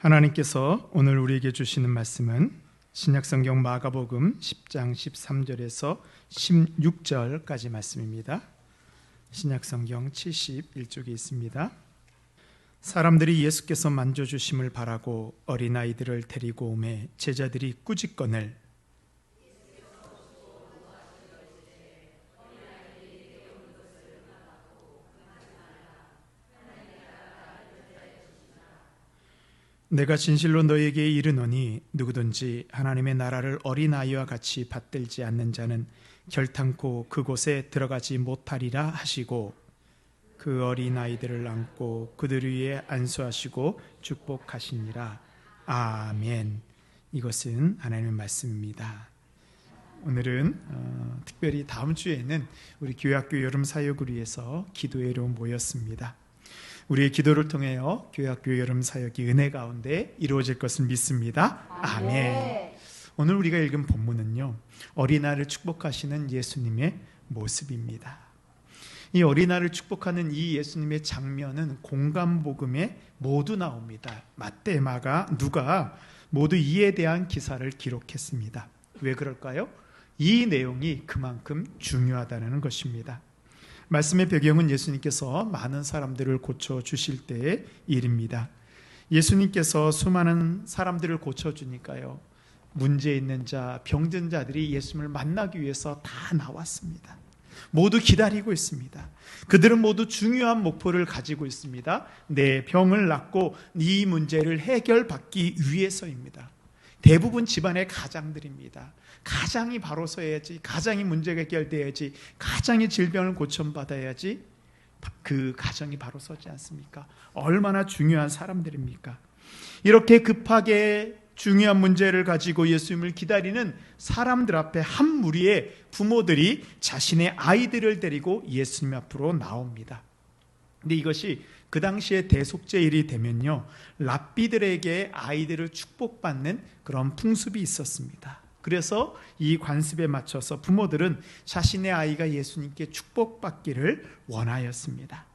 하나님께서 오늘 우리에게 주시는 말씀은 신약성경 마가복음 10장 13절에서 16절까지 말씀입니다. 신약성경 71쪽에 있습니다. 사람들이 예수께서 만져주심을 바라고 어린아이들을 데리고 오매 제자들이 꾸짖거늘 내가 진실로 너희에게 이르노니 누구든지 하나님의 나라를 어린아이와 같이 받들지 않는 자는 결탄코 그곳에 들어가지 못하리라 하시고 그 어린아이들을 안고 그들 위에 안수하시고 축복하시니라. 아멘. 이것은 하나님의 말씀입니다. 오늘은 특별히 다음 주에는 우리 교회학교 여름 사역을 위해서 기도회로 모였습니다. 우리의 기도를 통하여 교회학교 여름 사역이 은혜 가운데 이루어질 것을 믿습니다. 아멘. 오늘 우리가 읽은 본문은요, 어린아이를 축복하시는 예수님의 모습입니다. 이 어린아이를 축복하는 이 예수님의 장면은 공간복음에 모두 나옵니다. 마태, 마가, 누가 모두 이에 대한 기사를 기록했습니다. 왜 그럴까요? 이 내용이 그만큼 중요하다는 것입니다. 말씀의 배경은 예수님께서 많은 사람들을 고쳐주실 때의 일입니다. 예수님께서 수많은 사람들을 고쳐주니까요, 문제 있는 자, 병든 자들이 예수님을 만나기 위해서 다 나왔습니다. 모두 기다리고 있습니다. 그들은 모두 중요한 목표를 가지고 있습니다. 내 병을 낫고 이 문제를 해결받기 위해서입니다. 대부분 집안의 가장들입니다. 가장이 바로 서야지, 가장이 문제가 해결돼야지, 가장이 질병을 고쳐받아야지 그 가정이 바로 서지 않습니까? 얼마나 중요한 사람들입니까? 이렇게 급하게 중요한 문제를 가지고 예수님을 기다리는 사람들 앞에 한 무리의 부모들이 자신의 아이들을 데리고 예수님 앞으로 나옵니다. 근데 이것이 그 당시에 대속죄일이 되면요, 랍비들에게 아이들을 축복받는 그런 풍습이 있었습니다. 그래서 이 관습에 맞춰서 부모들은 자신의 아이가 예수님께 축복받기를 원하였습니다.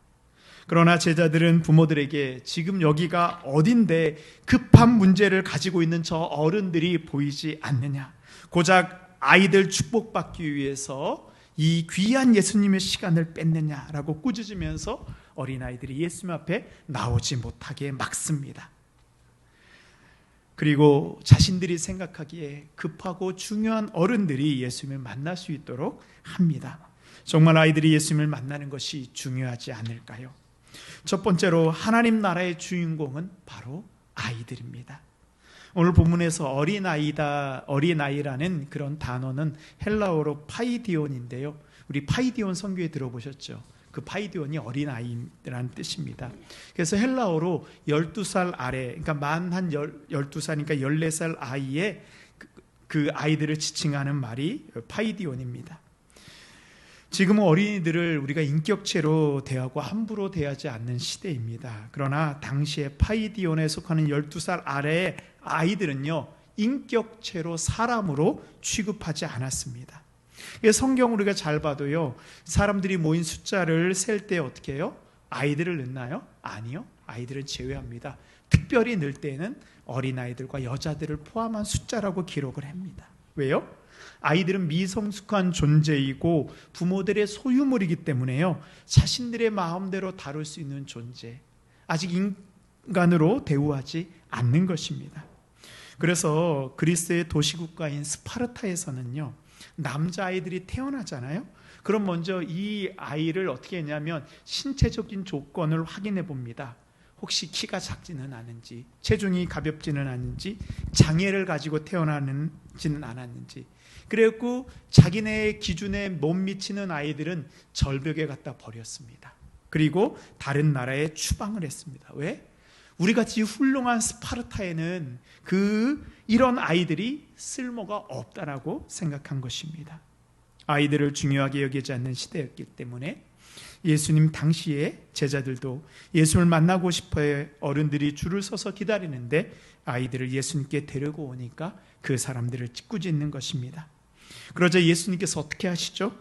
그러나 제자들은 부모들에게 지금 여기가 어딘데 급한 문제를 가지고 있는 저 어른들이 보이지 않느냐, 고작 아이들 축복받기 위해서 이 귀한 예수님의 시간을 뺐느냐라고 꾸짖으면서 어린아이들이 예수님 앞에 나오지 못하게 막습니다. 그리고 자신들이 생각하기에 급하고 중요한 어른들이 예수님을 만날 수 있도록 합니다. 정말 아이들이 예수님을 만나는 것이 중요하지 않을까요? 첫 번째로 하나님 나라의 주인공은 바로 아이들입니다. 오늘 본문에서 어린아이라는 그런 단어는 헬라어로 파이디온인데요. 우리 파이디온 성교에 들어보셨죠? 그 파이디온이 어린아이라는 뜻입니다. 그래서 헬라어로 12살 아래, 그러니까 만 한 12살이니까 14살 아이의 그 아이들을 지칭하는 말이 파이디온입니다. 지금은 어린이들을 우리가 인격체로 대하고 함부로 대하지 않는 시대입니다. 그러나 당시에 파이디온에 속하는 12살 아래의 아이들은요, 인격체로 사람으로 취급하지 않았습니다. 성경 우리가 잘 봐도요, 사람들이 모인 숫자를 셀 때 어떻게 해요? 아이들을 넣나요? 아니요. 아이들은 제외합니다. 특별히 넣을 때는 어린아이들과 여자들을 포함한 숫자라고 기록을 합니다. 왜요? 아이들은 미성숙한 존재이고 부모들의 소유물이기 때문에요, 자신들의 마음대로 다룰 수 있는 존재, 아직 인간으로 대우하지 않는 것입니다. 그래서 그리스의 도시국가인 스파르타에서는요, 남자아이들이 태어나잖아요. 그럼 먼저 이 아이를 어떻게 했냐면 신체적인 조건을 확인해 봅니다. 혹시 키가 작지는 않은지, 체중이 가볍지는 않은지, 장애를 가지고 태어나지는 않았는지. 그래갖고 자기네 기준에 못 미치는 아이들은 절벽에 갖다 버렸습니다. 그리고 다른 나라에 추방을 했습니다. 왜? 우리같이 훌륭한 스파르타에는 이런 아이들이 쓸모가 없다라고 생각한 것입니다. 아이들을 중요하게 여기지 않는 시대였기 때문에 예수님 당시에 제자들도 예수님을 만나고 싶어해 어른들이 줄을 서서 기다리는데 아이들을 예수님께 데리고 오니까 그 사람들을 꾸짖는 것입니다. 그러자 예수님께서 어떻게 하시죠?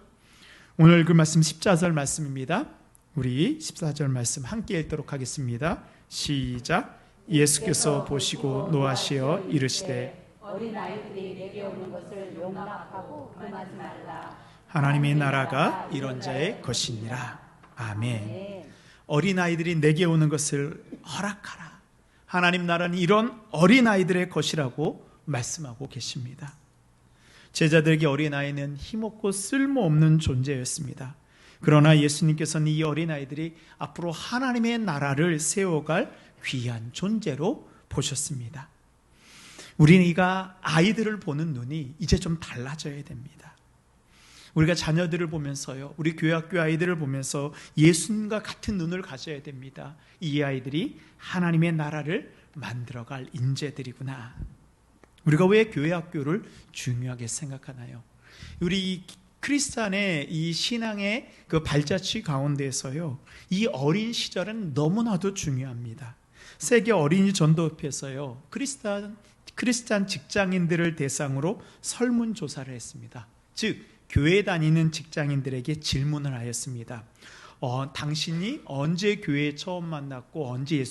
오늘 그 말씀 14절 말씀입니다. 우리 14절 말씀 함께 읽도록 하겠습니다. 시작. 예수께서 보시고 노하시어 이르시되 어린아이들이 내게 오는 것을 용납하고 금하지 말라. 하나님의 나라가 이런 자의 것이니라. 아멘. 어린아이들이 내게 오는 것을 허락하라. 하나님 나라는 이런 어린아이들의 것이라고 말씀하고 계십니다. 제자들에게 어린아이는 힘없고 쓸모없는 존재였습니다. 그러나 예수님께서는 이 어린아이들이 앞으로 하나님의 나라를 세워갈 귀한 존재로 보셨습니다. 우리가 아이들을 보는 눈이 이제 좀 달라져야 됩니다. 우리가 자녀들을 보면서요, 우리 교회학교 아이들을 보면서 예수님과 같은 눈을 가져야 됩니다. 이 아이들이 하나님의 나라를 만들어갈 인재들이구나. 우리가 왜 교회학교를 중요하게 생각하나요? 우리 크리스찬의 이 신앙의 그 발자취 가운데서요, 이 어린 시절은 너무나도 중요합니다. 세계 어린이 전도협회에서요, 크리스찬 직장인들을 대상으로 설문조사를 했습니다. 즉, 교회 다니는 직장인들에게 질문을 하였습니다. 당신이 언제 교회에 처음 만났고 언제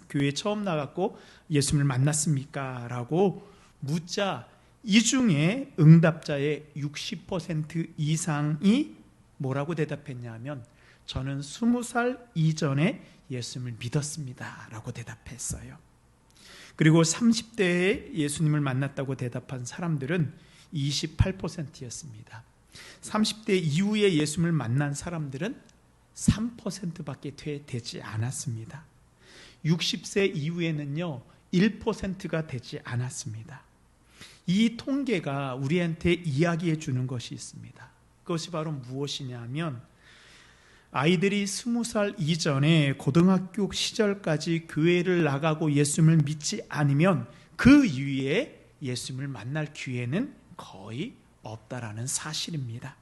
교회에 처음 나갔고 예수님을 만났습니까? 라고 묻자 이 중에 응답자의 60% 이상이 뭐라고 대답했냐면 저는 20살 이전에 예수님을 믿었습니다 라고 대답했어요. 그리고 30대에 예수님을 만났다고 대답한 사람들은 28%였습니다. 30대 이후에 예수님을 만난 사람들은 3%밖에 되지 않았습니다. 60세 이후에는요 1%가 되지 않았습니다. 이 통계가 우리한테 이야기해 주는 것이 있습니다. 그것이 바로 무엇이냐면 아이들이 20살 이전에 고등학교 시절까지 교회를 나가고 예수님을 믿지 않으면 그 이후에 예수님을 만날 기회는 거의 없다라는 사실입니다.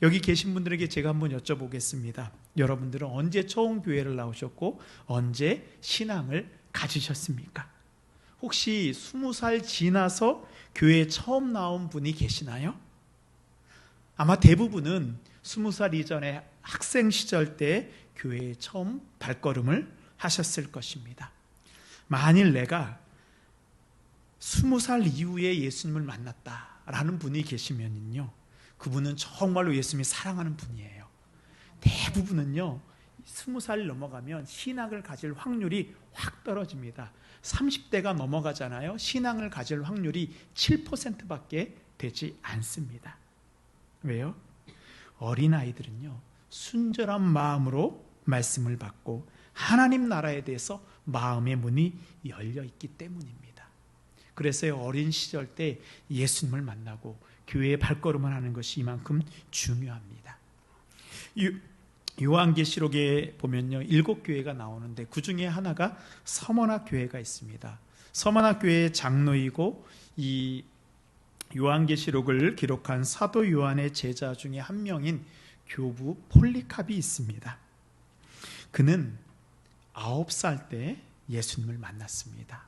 여기 계신 분들에게 제가 한번 여쭤보겠습니다. 여러분들은 언제 처음 교회를 나오셨고 언제 신앙을 가지셨습니까? 혹시 20살 지나서 교회에 처음 나온 분이 계시나요? 아마 대부분은 20살 이전에 학생 시절 때 교회에 처음 발걸음을 하셨을 것입니다. 만일 내가 20살 이후에 예수님을 만났다라는 분이 계시면요, 그분은 정말로 예수님이 사랑하는 분이에요. 대부분은요 20살 넘어가면 신앙을 가질 확률이 확 떨어집니다. 30대가 넘어가잖아요. 신앙을 가질 확률이 7%밖에 되지 않습니다. 왜요? 어린아이들은요 순절한 마음으로 말씀을 받고 하나님 나라에 대해서 마음의 문이 열려 있기 때문입니다. 그래서 어린 시절 때 예수님을 만나고 교회에 발걸음을 하는 것이 이만큼 중요합니다. 요한계시록에 보면요 7교회가 나오는데 그 중에 하나가 서머나 교회가 있습니다. 서머나 교회의 장로이고 이 요한계시록을 기록한 사도 요한의 제자 중에 한 명인 교부 폴리캅이 있습니다. 그는 9살 때 예수님을 만났습니다.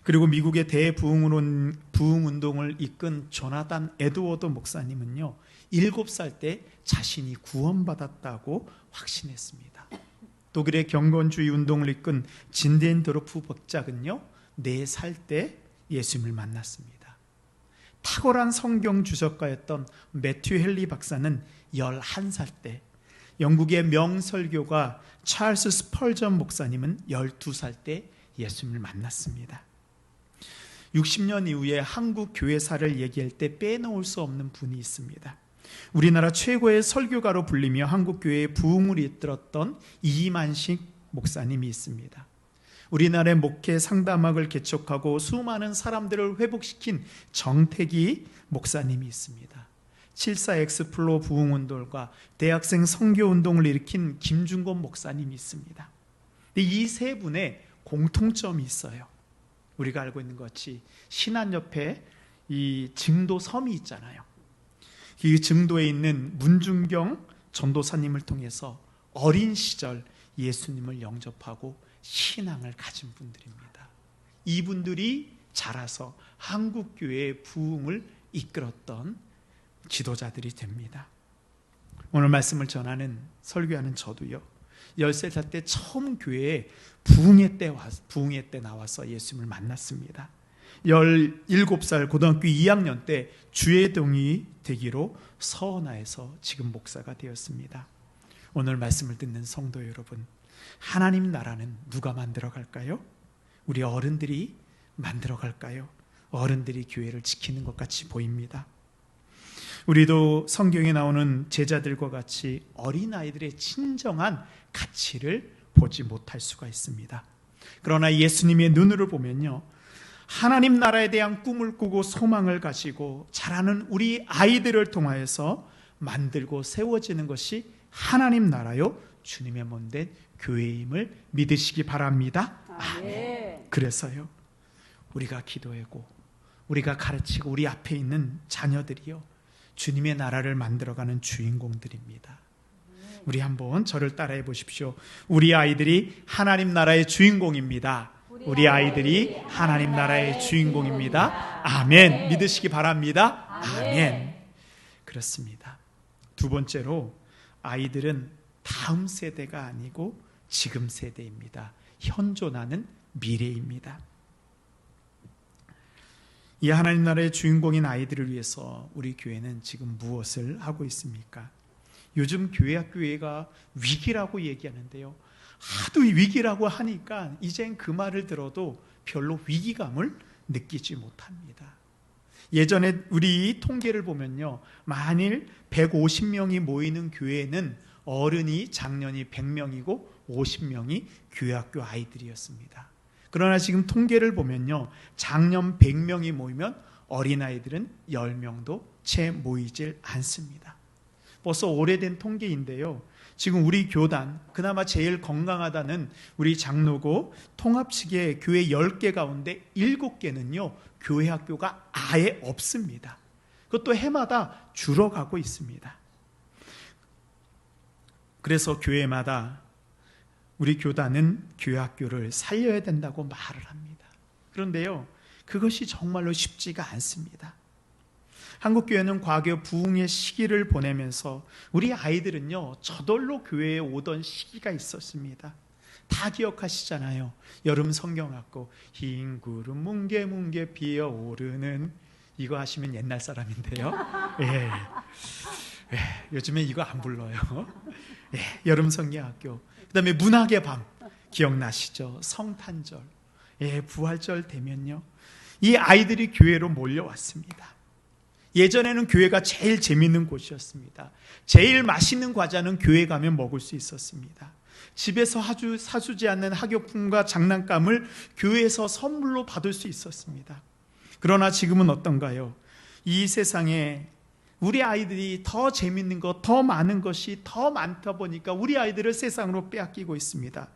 그리고 미국의 대부흥운동을 이끈 조나단 에드워드 목사님은요 7살 때 자신이 구원받았다고 확신했습니다. 독일의 경건주의 운동을 이끈 진덴도르프 박작은요 4살 때 예수님을 만났습니다. 탁월한 성경 주석가였던 매튜 헨리 박사는 11살 때, 영국의 명설교가 찰스 스펄전 목사님은 12살 때 예수님을 만났습니다. 60년 이후에 한국 교회사를 얘기할 때 빼놓을 수 없는 분이 있습니다. 우리나라 최고의 설교가로 불리며 한국 교회의 부흥을 이끌었던 이만식 목사님이 있습니다. 우리나라의 목회 상담학을 개척하고 수많은 사람들을 회복시킨 정택이 목사님이 있습니다. 74X 플로 부흥운동과 대학생 선교운동을 일으킨 김중곤 목사님이 있습니다. 이 세 분의 공통점이 있어요. 우리가 알고 있는 것 같이 신안 옆에 이 증도 섬이 있잖아요. 이 증도에 있는 문중경 전도사님을 통해서 어린 시절 예수님을 영접하고 신앙을 가진 분들입니다. 이분들이 자라서 한국교회의 부흥을 이끌었던 지도자들이 됩니다. 오늘 말씀을 전하는 설교하는 저도요 13살 때 처음 교회에 부흥회 때 나와서 예수님을 만났습니다. 17살 고등학교 2학년 때 주회동이 되기로 서원하에서 지금 목사가 되었습니다. 오늘 말씀을 듣는 성도 여러분, 하나님 나라는 누가 만들어 갈까요? 우리 어른들이 만들어 갈까요? 어른들이 교회를 지키는 것 같이 보입니다. 우리도 성경에 나오는 제자들과 같이 어린아이들의 진정한 가치를 보지 못할 수가 있습니다. 그러나 예수님의 눈으로 보면요, 하나님 나라에 대한 꿈을 꾸고 소망을 가지고 자라는 우리 아이들을 통하여서 만들고 세워지는 것이 하나님 나라요 주님의 몸된 교회임을 믿으시기 바랍니다. 아멘. 그래서요, 우리가 기도하고 우리가 가르치고 우리 앞에 있는 자녀들이요, 주님의 나라를 만들어가는 주인공들입니다. 우리 한번 저를 따라해 보십시오. 우리 아이들이 하나님 나라의 주인공입니다. 우리 아이들이 하나님 나라의 주인공입니다. 아멘. 믿으시기 바랍니다. 아멘. 그렇습니다. 두 번째로, 아이들은 다음 세대가 아니고 지금 세대입니다. 현존하는 미래입니다. 이 하나님 나라의 주인공인 아이들을 위해서 우리 교회는 지금 무엇을 하고 있습니까? 요즘 교회가 위기라고 얘기하는데요, 하도 위기라고 하니까 이젠 그 말을 들어도 별로 위기감을 느끼지 못합니다. 예전에 우리 통계를 보면요, 만일 150명이 모이는 교회는 어른이 작년이 100명이고 50명이 교회학교 아이들이었습니다. 그러나 지금 통계를 보면요, 작년 100명이 모이면 어린아이들은 10명도 채 모이질 않습니다. 벌써 오래된 통계인데요, 지금 우리 교단, 그나마 제일 건강하다는 우리 장로고 통합 측의 교회 10개 가운데 7개는요 교회 학교가 아예 없습니다. 그것도 해마다 줄어가고 있습니다. 그래서 교회마다 우리 교단은 교회 학교를 살려야 된다고 말을 합니다. 그런데요, 그것이 정말로 쉽지가 않습니다. 한국교회는 과거 부흥의 시기를 보내면서 우리 아이들은요, 저절로 교회에 오던 시기가 있었습니다. 다 기억하시잖아요. 여름 성경학교 흰 구름 뭉게뭉게 피어오르는, 이거 하시면 옛날 사람인데요. 예. 요즘에 이거 안 불러요. 예, 여름 성경학교. 그다음에 문학의 밤 기억나시죠? 성탄절, 예, 부활절 되면요, 이 아이들이 교회로 몰려왔습니다. 예전에는 교회가 제일 재밌는 곳이었습니다. 제일 맛있는 과자는 교회 가면 먹을 수 있었습니다. 집에서 사주지 않는 학용품과 장난감을 교회에서 선물로 받을 수 있었습니다. 그러나 지금은 어떤가요? 이 세상에 우리 아이들이 더 재밌는 것, 더 많은 것이 더 많다 보니까 우리 아이들을 세상으로 빼앗기고 있습니다.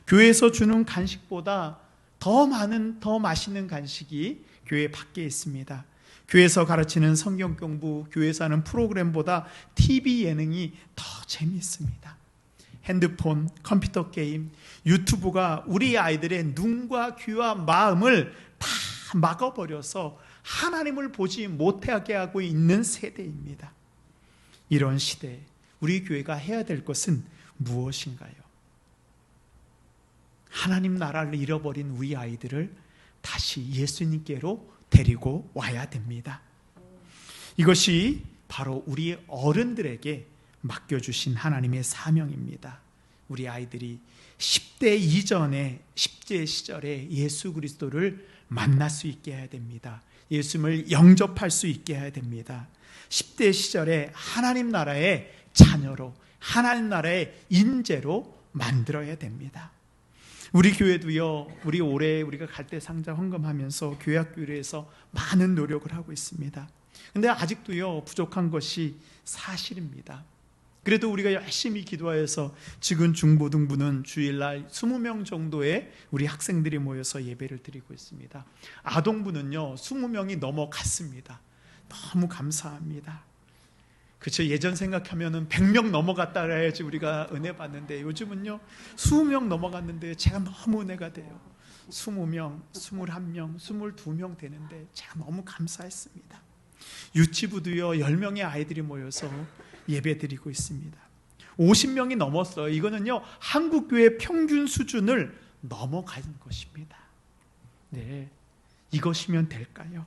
교회에서 주는 간식보다 더 많은, 더 맛있는 간식이 교회 밖에 있습니다. 교회에서 가르치는 성경 공부, 교회에서 하는 프로그램보다 TV 예능이 더 재미있습니다. 핸드폰, 컴퓨터 게임, 유튜브가 우리 아이들의 눈과 귀와 마음을 다 막아버려서 하나님을 보지 못하게 하고 있는 세대입니다. 이런 시대에 우리 교회가 해야 될 것은 무엇인가요? 하나님 나라를 잃어버린 우리 아이들을 다시 예수님께로 데리고 와야 됩니다. 이것이 바로 우리 어른들에게 맡겨주신 하나님의 사명입니다. 우리 아이들이 10대 이전에 10대 시절에 예수 그리스도를 만날 수 있게 해야 됩니다. 예수님을 영접할 수 있게 해야 됩니다. 10대 시절에 하나님 나라의 자녀로, 하나님 나라의 인재로 만들어야 됩니다. 우리 교회도요, 우리 올해 우리가 갈대 상자 헌금하면서 교회학교에서 많은 노력을 하고 있습니다. 근데 아직도요 부족한 것이 사실입니다. 그래도 우리가 열심히 기도하여서 지금 중고등부는 주일날 20명 정도의 우리 학생들이 모여서 예배를 드리고 있습니다. 아동부는요 20명이 넘어갔습니다. 너무 감사합니다. 그렇죠. 예전 생각하면은 100명 넘어갔다 그래야지 우리가 은혜 받는데, 요즘은요 20명 넘어갔는데 제가 너무 은혜가 돼요. 20명, 21명, 22명 되는데 제가 너무 감사했습니다. 유치부도요 10명의 아이들이 모여서 예배 드리고 있습니다. 50명이 넘었어요. 이거는요, 한국교회 평균 수준을 넘어간 것입니다. 네, 이것이면 될까요?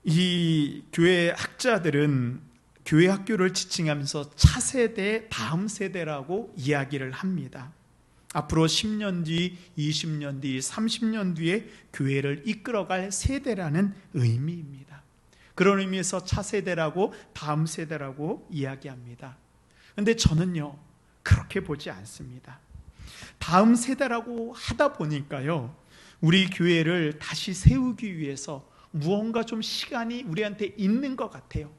이 교회 학자들은 교회 학교를 지칭하면서 차세대, 다음 세대라고 이야기를 합니다. 앞으로 10년 뒤, 20년 뒤, 30년 뒤에 교회를 이끌어갈 세대라는 의미입니다. 그런 의미에서 차세대라고, 다음 세대라고 이야기합니다. 그런데 저는요, 그렇게 보지 않습니다. 다음 세대라고 하다 보니까요, 우리 교회를 다시 세우기 위해서 무언가 좀 시간이 우리한테 있는 것 같아요.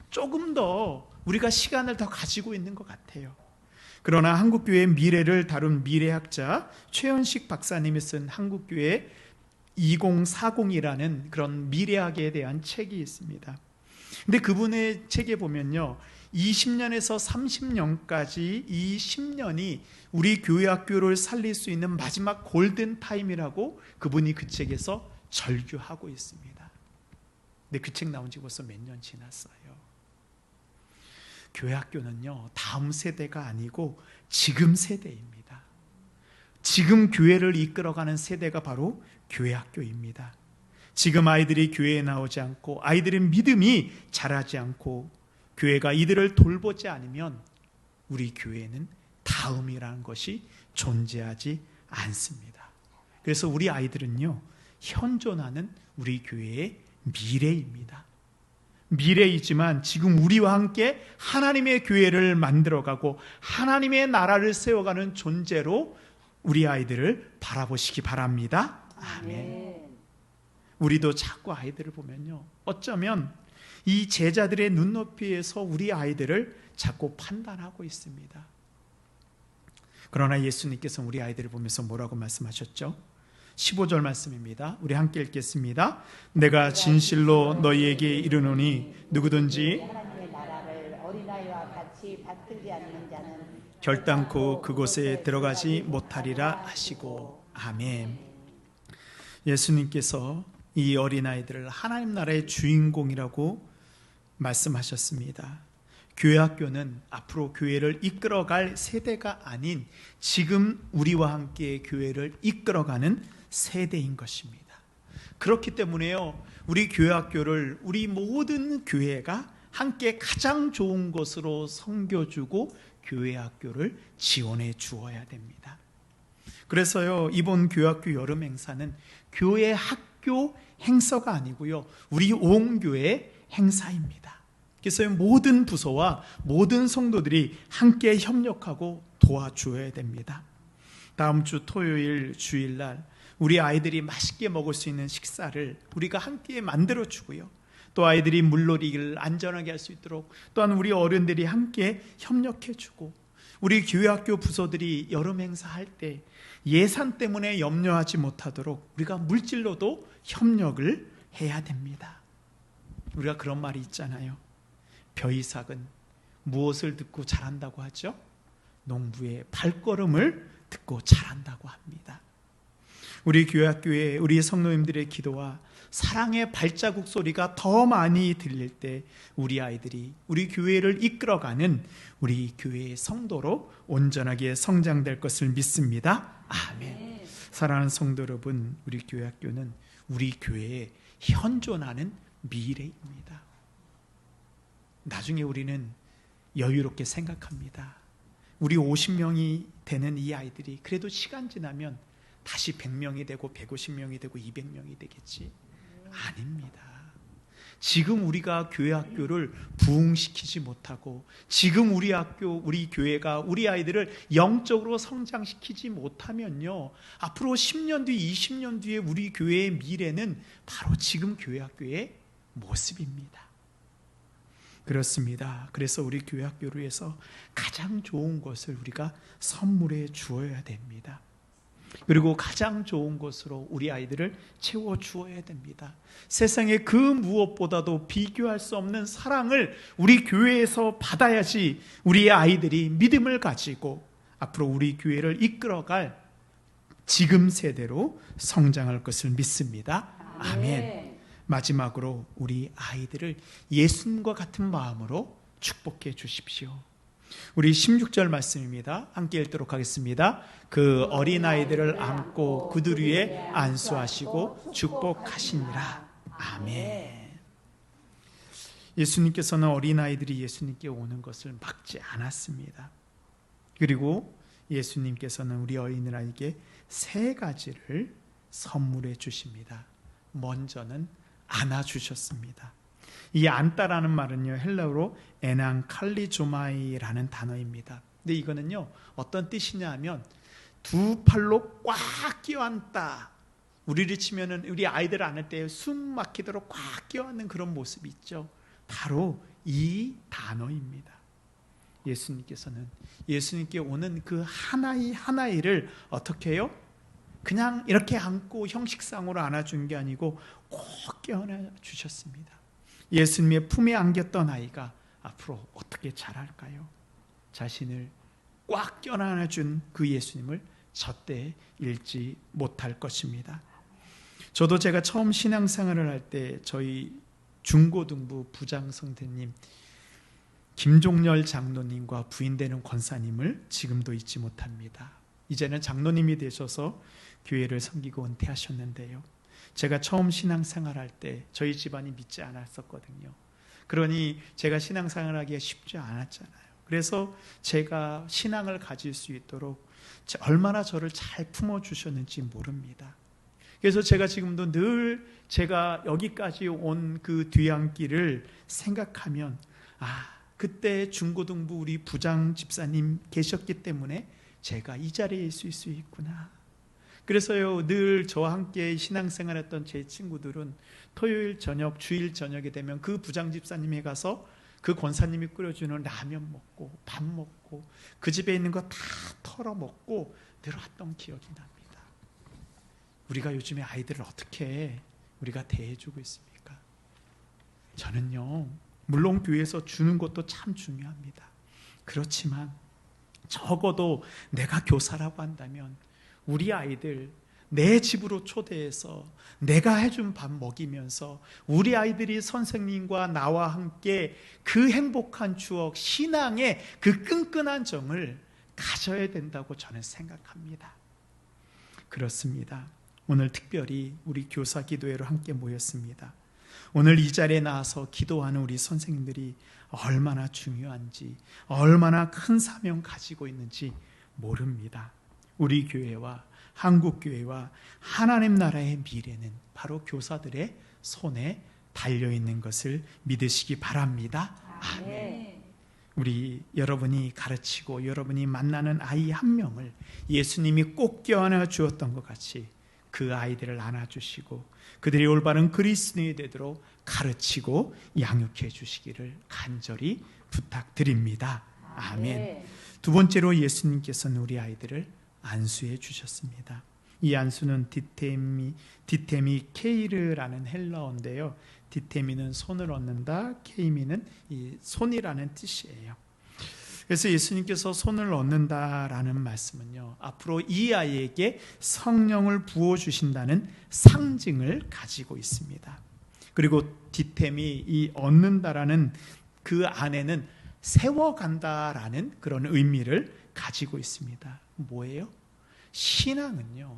조금 더 우리가 시간을 더 가지고 있는 것 같아요. 그러나 한국교회의 미래를 다룬 미래학자 최현식 박사님이 쓴 한국교회 2040이라는 그런 미래학에 대한 책이 있습니다. 근데 그분의 책에 보면요, 20년에서 30년까지 이 10년이 우리 교회 학교를 살릴 수 있는 마지막 골든 타임이라고 그분이 그 책에서 절규하고 있습니다. 근데 그 책 나온 지 벌써 몇 년 지났어요. 교회 학교는요, 다음 세대가 아니고 지금 세대입니다. 지금 교회를 이끌어가는 세대가 바로 교회 학교입니다. 지금 아이들이 교회에 나오지 않고 아이들의 믿음이 자라지 않고 교회가 이들을 돌보지 않으면 우리 교회는 다음이라는 것이 존재하지 않습니다. 그래서 우리 아이들은요, 현존하는 우리 교회의 미래입니다. 미래이지만 지금 우리와 함께 하나님의 교회를 만들어가고 하나님의 나라를 세워가는 존재로 우리 아이들을 바라보시기 바랍니다. 아멘. 우리도 자꾸 아이들을 보면요, 어쩌면 이 제자들의 눈높이에서 우리 아이들을 자꾸 판단하고 있습니다. 그러나 예수님께서 우리 아이들을 보면서 뭐라고 말씀하셨죠? 15절 말씀입니다. 우리 함께 읽겠습니다. 내가 진실로 너희에게 이르노니 누구든지 하나님의 나라를 어린아이와 같이 받들지 않는 자는 결단코 그곳에 들어가지 못하리라 하시고. 아멘. 예수님께서 이 어린아이들을 하나님 나라의 주인공이라고 말씀하셨습니다. 교회 학교는 앞으로 교회를 이끌어갈 세대가 아닌 지금 우리와 함께 교회를 이끌어가는 세대인 것입니다. 그렇기 때문에요, 우리 교회 학교를 우리 모든 교회가 함께 가장 좋은 것으로 섬겨주고 교회 학교를 지원해 주어야 됩니다. 그래서요, 이번 교회 학교 여름 행사는 교회 학교 행사가 아니고요, 우리 온 교회 행사입니다. 그래서 모든 부서와 모든 성도들이 함께 협력하고 도와주어야 됩니다. 다음 주 토요일 주일날 우리 아이들이 맛있게 먹을 수 있는 식사를 우리가 함께 만들어주고요, 또 아이들이 물놀이를 안전하게 할 수 있도록 또한 우리 어른들이 함께 협력해주고, 우리 교회학교 부서들이 여름 행사할 때 예산 때문에 염려하지 못하도록 우리가 물질로도 협력을 해야 됩니다. 우리가 그런 말이 있잖아요. 벼이삭은 무엇을 듣고 자란다고 하죠? 농부의 발걸음을 듣고 자란다고 합니다. 우리 교회학교에 우리 성도님들의 기도와 사랑의 발자국 소리가 더 많이 들릴 때 우리 아이들이 우리 교회를 이끌어가는 우리 교회의 성도로 온전하게 성장될 것을 믿습니다. 아멘. 사랑하는 성도 여러분, 우리 교회학교는 우리 교회에 현존하는 미래입니다. 나중에 우리는 여유롭게 생각합니다. 우리 50명이 되는 이 아이들이 그래도 시간 지나면 다시 100명이 되고 150명이 되고 200명이 되겠지? 아닙니다. 지금 우리가 교회 학교를 부흥시키지 못하고 지금 우리 학교, 우리 교회가 우리 아이들을 영적으로 성장시키지 못하면요, 앞으로 10년 뒤, 20년 뒤에 우리 교회의 미래는 바로 지금 교회 학교의 모습입니다. 그렇습니다. 그래서 우리 교회 학교를 위해서 가장 좋은 것을 우리가 선물해 주어야 됩니다. 그리고 가장 좋은 것으로 우리 아이들을 채워주어야 됩니다. 세상에 그 무엇보다도 비교할 수 없는 사랑을 우리 교회에서 받아야지 우리 아이들이 믿음을 가지고 앞으로 우리 교회를 이끌어갈 지금 세대로 성장할 것을 믿습니다. 아멘. 마지막으로 우리 아이들을 예수님과 같은 마음으로 축복해 주십시오. 우리 16절 말씀입니다. 함께 읽도록 하겠습니다. 그 어린아이들을 안고 그들 위에 안수하시고 축복하시니라. 아멘. 예수님께서는 어린아이들이 예수님께 오는 것을 막지 않았습니다. 그리고 예수님께서는 우리 어린아이에게 세 가지를 선물해 주십니다. 먼저는 안아주셨습니다. 이 안다라는 말은요, 헬라어로 에난칼리조마이라는 단어입니다. 근데 이거는요, 어떤 뜻이냐 하면 두 팔로 꽉 끼어안다. 우리를 치면은 우리 아이들 안을 때 숨 막히도록 꽉 끼어안는 그런 모습이 있죠. 바로 이 단어입니다. 예수님께서는 예수님께 오는 그 하나이 하나이를 어떻게 해요? 그냥 이렇게 안고 형식상으로 안아준 게 아니고 꼭 껴안아 주셨습니다. 예수님의 품에 안겼던 아이가 앞으로 어떻게 자랄까요? 자신을 꽉 껴안아준 그 예수님을 저때 잃지 못할 것입니다. 저도 제가 처음 신앙생활을 할 때 저희 중고등부 부장성대님 김종렬 장로님과 부인되는 권사님을 지금도 잊지 못합니다. 이제는 장로님이 되셔서 교회를 섬기고 은퇴하셨는데요, 제가 처음 신앙생활할 때 저희 집안이 믿지 않았었거든요. 그러니 제가 신앙생활하기가 쉽지 않았잖아요. 그래서 제가 신앙을 가질 수 있도록 얼마나 저를 잘 품어주셨는지 모릅니다. 그래서 제가 지금도 늘 제가 여기까지 온 그 뒤안길을 생각하면 그때 중고등부 우리 부장 집사님 계셨기 때문에 제가 이 자리에 있을 수 있구나. 그래서요, 늘 저와 함께 신앙생활했던 제 친구들은 토요일 저녁, 주일 저녁이 되면 그 부장 집사님에 가서 그 권사님이 끓여주는 라면 먹고 밥 먹고 그 집에 있는 거 다 털어먹고 늘 왔던 기억이 납니다. 우리가 요즘에 아이들을 어떻게 우리가 대해주고 있습니까? 저는요, 물론 교회에서 주는 것도 참 중요합니다. 그렇지만 적어도 내가 교사라고 한다면 우리 아이들 내 집으로 초대해서 내가 해준 밥 먹이면서 우리 아이들이 선생님과 나와 함께 그 행복한 추억, 신앙의 그 끈끈한 정을 가져야 된다고 저는 생각합니다. 그렇습니다. 오늘 특별히 우리 교사 기도회로 함께 모였습니다. 오늘 이 자리에 나와서 기도하는 우리 선생님들이 얼마나 중요한지, 얼마나 큰 사명 가지고 있는지 모릅니다. 우리 교회와 한국 교회와 하나님 나라의 미래는 바로 교사들의 손에 달려있는 것을 믿으시기 바랍니다. 아멘. 우리 여러분이 가르치고 여러분이 만나는 아이 한 명을 예수님이 꼭 껴안아 주었던 것 같이 그 아이들을 안아주시고 그들이 올바른 그리스도인이 되도록 가르치고 양육해 주시기를 간절히 부탁드립니다. 아멘. 두 번째로 예수님께서는 우리 아이들을 안수해 주셨습니다. 이 안수는 디테미 케이르라는 헬라어인데요, 디테미는 손을 얻는다, 케이미는 이 손이라는 뜻이에요. 그래서 예수님께서 손을 얻는다라는 말씀은요, 앞으로 이 아이에게 성령을 부어주신다는 상징을 가지고 있습니다. 그리고 디템이 이 얻는다라는 그 안에는 세워간다라는 그런 의미를 가지고 있습니다. 뭐예요? 신앙은요,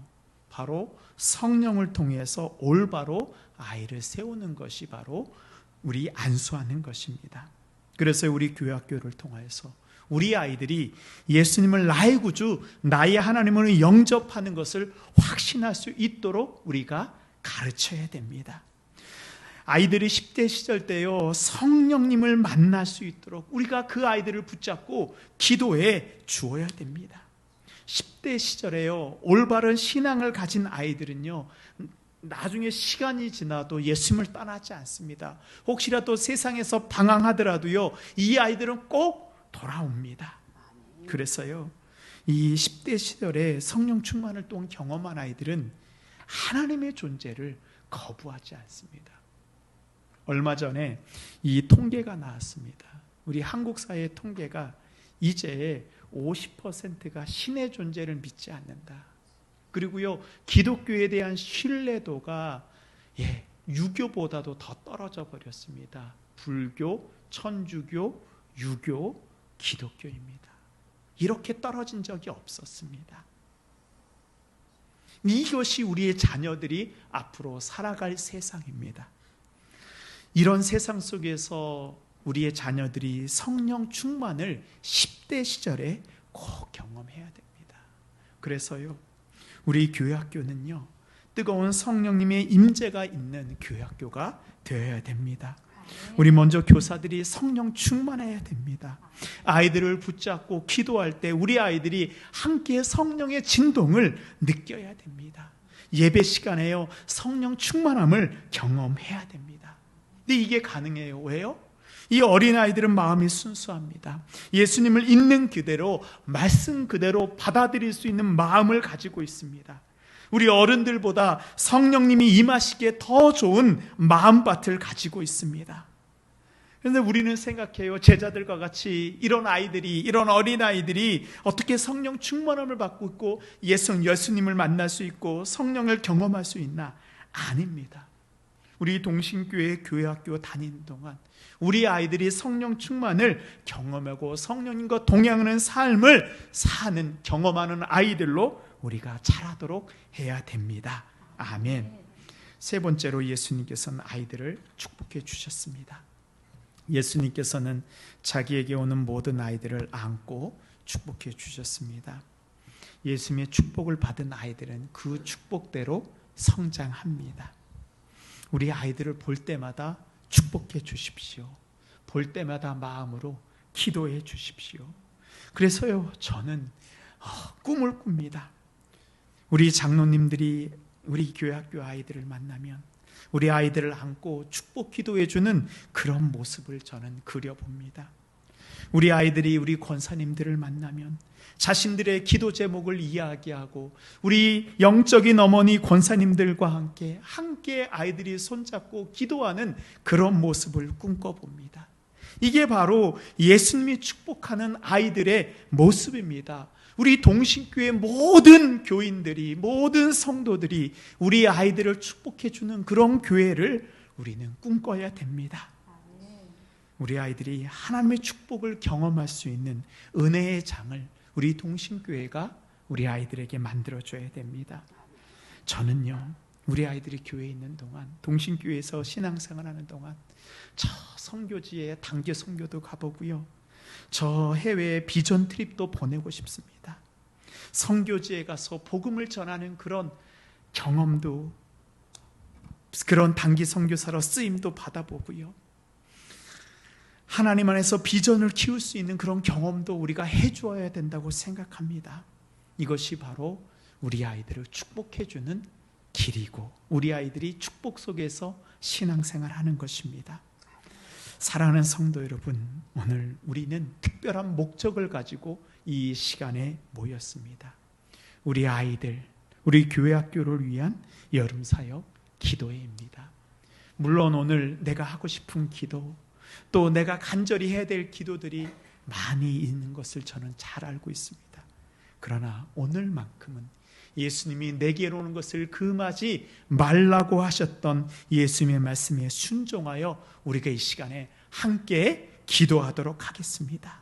바로 성령을 통해서 올바로 아이를 세우는 것이 바로 우리 안수하는 것입니다. 그래서 우리 교회학교를 통해서 우리 아이들이 예수님을 나의 구주, 나의 하나님을 영접하는 것을 확신할 수 있도록 우리가 가르쳐야 됩니다. 아이들이 10대 시절 때요, 성령님을 만날 수 있도록 우리가 그 아이들을 붙잡고 기도해 주어야 됩니다. 10대 시절에요, 올바른 신앙을 가진 아이들은요, 나중에 시간이 지나도 예수님을 떠나지 않습니다. 혹시라도 세상에서 방황하더라도요, 이 아이들은 꼭 돌아옵니다. 그래서요, 이 10대 시절에 성령 충만을 또 경험한 아이들은 하나님의 존재를 거부하지 않습니다. 얼마 전에 이 통계가 나왔습니다. 우리 한국 사회의 통계가 이제 50%가 신의 존재를 믿지 않는다. 그리고요, 기독교에 대한 신뢰도가 유교보다도 더 떨어져 버렸습니다. 불교, 천주교, 유교, 기독교입니다. 이렇게 떨어진 적이 없었습니다. 이것이 우리의 자녀들이 앞으로 살아갈 세상입니다. 이런 세상 속에서 우리의 자녀들이 성령 충만을 10대 시절에 꼭 경험해야 됩니다. 그래서요, 우리 교회학교는요, 뜨거운 성령님의 임재가 있는 교회학교가 되어야 됩니다. 우리 먼저 교사들이 성령 충만해야 됩니다. 아이들을 붙잡고 기도할 때 우리 아이들이 함께 성령의 진동을 느껴야 됩니다. 예배 시간에요, 성령 충만함을 경험해야 됩니다. 근데 이게 가능해요. 왜요? 이 어린아이들은 마음이 순수합니다. 예수님을 있는 그대로, 말씀 그대로 받아들일 수 있는 마음을 가지고 있습니다. 우리 어른들보다 성령님이 임하시기에 더 좋은 마음밭을 가지고 있습니다. 그런데 우리는 생각해요. 제자들과 같이 이런 아이들이, 이런 어린아이들이 어떻게 성령 충만함을 받고 있고 예수님을 만날 수 있고 성령을 경험할 수 있나? 아닙니다. 우리 동신교회 교회학교 다니는 동안 우리 아이들이 성령 충만을 경험하고 성령님과 동행하는 삶을 사는, 경험하는 아이들로 우리가 자라도록 해야 됩니다. 아멘. 세 번째로 예수님께서는 아이들을 축복해 주셨습니다. 예수님께서는 자기에게 오는 모든 아이들을 안고 축복해 주셨습니다. 예수님의 축복을 받은 아이들은 그 축복대로 성장합니다. 우리 아이들을 볼 때마다 축복해 주십시오. 볼 때마다 마음으로 기도해 주십시오. 그래서요, 저는 꿈을 꿉니다. 우리 장로님들이 우리 교회학교 아이들을 만나면 우리 아이들을 안고 축복 기도해 주는 그런 모습을 저는 그려봅니다. 우리 아이들이 우리 권사님들을 만나면 자신들의 기도 제목을 이야기하고 우리 영적인 어머니 권사님들과 함께 아이들이 손잡고 기도하는 그런 모습을 꿈꿔봅니다. 이게 바로 예수님이 축복하는 아이들의 모습입니다. 우리 동신교회 모든 교인들이, 모든 성도들이 우리 아이들을 축복해 주는 그런 교회를 우리는 꿈꿔야 됩니다. 우리 아이들이 하나님의 축복을 경험할 수 있는 은혜의 장을 우리 동신교회가 우리 아이들에게 만들어줘야 됩니다. 저는요, 우리 아이들이 교회에 있는 동안, 동신교회에서 신앙생활하는 동안 저 선교지에 단기 선교도 가보고요, 저 해외에 비전 트립도 보내고 싶습니다. 선교지에 가서 복음을 전하는 그런 경험도, 그런 단기 선교사로 쓰임도 받아보고요, 하나님 안에서 비전을 키울 수 있는 그런 경험도 우리가 해주어야 된다고 생각합니다. 이것이 바로 우리 아이들을 축복해주는 길이고 우리 아이들이 축복 속에서 신앙생활하는 것입니다. 사랑하는 성도 여러분, 오늘 우리는 특별한 목적을 가지고 이 시간에 모였습니다. 우리 아이들, 우리 교회학교를 위한 여름사역 기도회입니다. 물론 오늘 내가 하고 싶은 기도, 또 내가 간절히 해야 될 기도들이 많이 있는 것을 저는 잘 알고 있습니다. 그러나 오늘만큼은 예수님이 내게로 오는 것을 금하지 말라고 하셨던 예수님의 말씀에 순종하여 우리가 이 시간에 함께 기도하도록 하겠습니다.